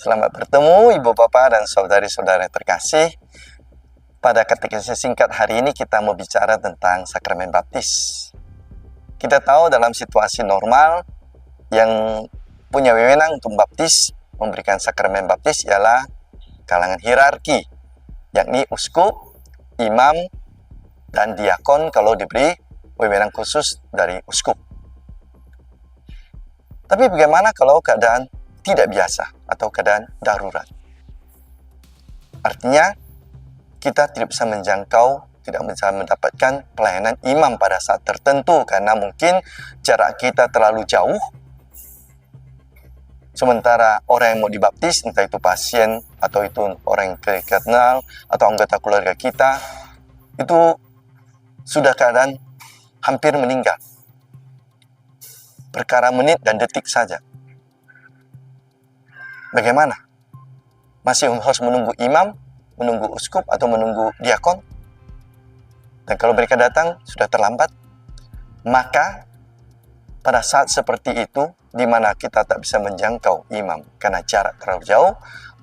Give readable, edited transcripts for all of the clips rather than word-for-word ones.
Selamat bertemu Ibu Bapak dan saudari-saudara terkasih. Pada katekesi singkat hari ini kita mau bicara tentang sakramen baptis. Kita tahu dalam situasi normal yang punya wewenang untuk baptis, memberikan sakramen baptis ialah kalangan hierarki, yakni uskup, imam, dan diakon kalau diberi wewenang khusus dari uskup. Tapi bagaimana kalau keadaan tidak biasa atau keadaan darurat? Artinya, kita tidak bisa menjangkau, tidak bisa mendapatkan pelayanan imam pada saat tertentu karena mungkin jarak kita terlalu jauh. Sementara orang yang mau dibaptis, entah itu pasien atau itu orang yang kita kenal atau anggota keluarga kita, itu sudah keadaan hampir meninggal. Perkara menit dan detik saja. Bagaimana? Masih harus menunggu imam, menunggu uskup, atau menunggu diakon? Dan kalau mereka datang sudah terlambat, maka pada saat seperti itu, di mana kita tak bisa menjangkau imam karena jarak terlalu jauh,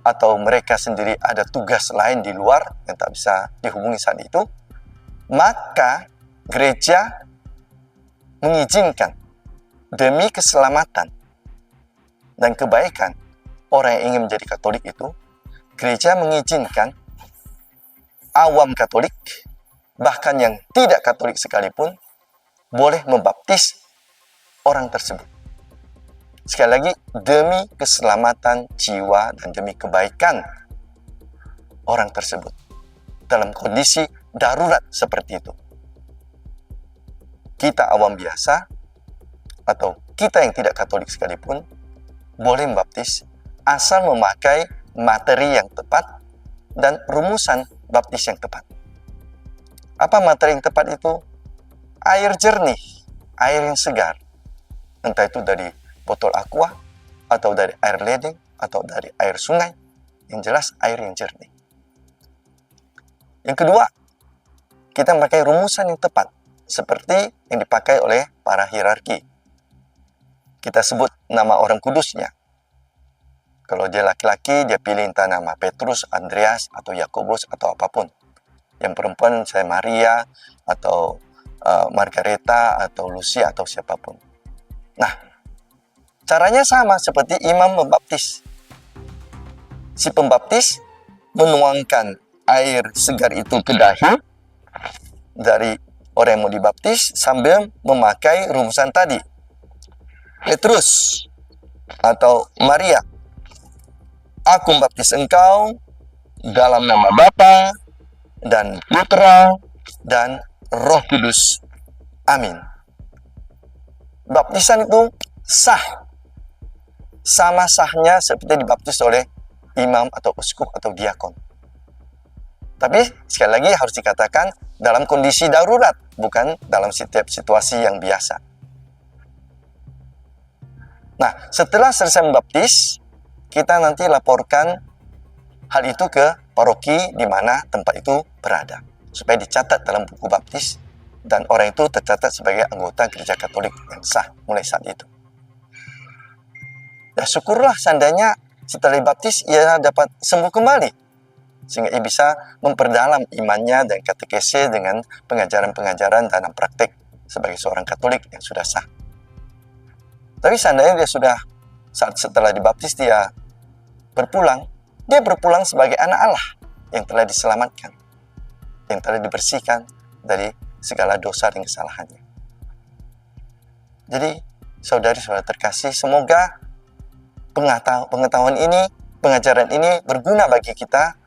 atau mereka sendiri ada tugas lain di luar yang tak bisa dihubungi saat itu, maka gereja mengizinkan demi keselamatan dan kebaikan orang yang ingin menjadi Katolik itu, gereja mengizinkan awam Katolik, bahkan yang tidak Katolik sekalipun, boleh membaptis orang tersebut. Sekali lagi, demi keselamatan jiwa dan demi kebaikan orang tersebut dalam kondisi darurat seperti itu. Kita awam biasa atau kita yang tidak Katolik sekalipun boleh membaptis asal memakai materi yang tepat dan rumusan baptis yang tepat. Apa materi yang tepat itu? Air jernih, air yang segar. Entah itu dari botol aqua, atau dari air ledeng, atau dari air sungai. Yang jelas air yang jernih. Yang kedua, kita memakai rumusan yang tepat, seperti yang dipakai oleh para hierarki. Kita sebut nama orang kudusnya. Kalau dia laki-laki, dia pilih entah nama Petrus, Andreas, atau Yakobus, atau apapun. Yang perempuan, saya Maria, atau Margareta, atau Lucia, atau siapapun. Nah, caranya sama seperti imam membaptis. Si pembaptis menuangkan air segar itu ke dahi dari orang yang mau dibaptis sambil memakai rumusan tadi. Petrus atau Maria, aku membaptis engkau dalam nama Bapa dan Putra dan Roh Kudus. Amin. Baptisan itu sah. Sama sahnya seperti dibaptis oleh imam atau uskup atau diakon. Tapi sekali lagi harus dikatakan dalam kondisi darurat, bukan dalam setiap situasi yang biasa. Nah, setelah selesai membaptis, kita nanti laporkan hal itu ke paroki di mana tempat itu berada, supaya dicatat dalam buku baptis dan orang itu tercatat sebagai anggota gereja Katolik yang sah mulai saat itu. Ya syukurlah seandainya setelah dibaptis ia dapat sembuh kembali, sehingga ia bisa memperdalam imannya dan katekese dengan pengajaran-pengajaran dalam praktek sebagai seorang Katolik yang sudah sah. Tapi seandainya dia sudah setelah dibaptis dia berpulang sebagai anak Allah yang telah diselamatkan, yang telah dibersihkan dari segala dosa dan kesalahannya. Jadi, saudari-saudara terkasih, semoga pengetahuan ini, pengajaran ini berguna bagi kita,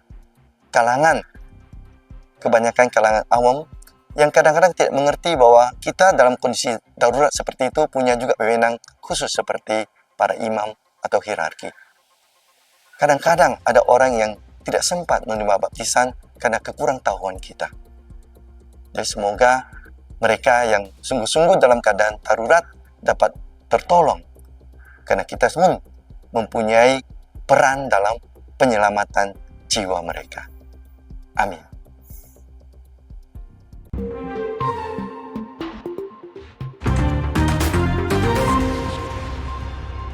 kebanyakan kalangan awam, yang kadang-kadang tidak mengerti bahwa kita dalam kondisi darurat seperti itu punya juga wewenang khusus seperti para imam atau hierarki. Kadang-kadang ada orang yang tidak sempat menerima baptisan karena kekurangtahuan kita. Jadi semoga mereka yang sungguh-sungguh dalam keadaan darurat dapat tertolong karena kita semua mempunyai peran dalam penyelamatan jiwa mereka. Amin.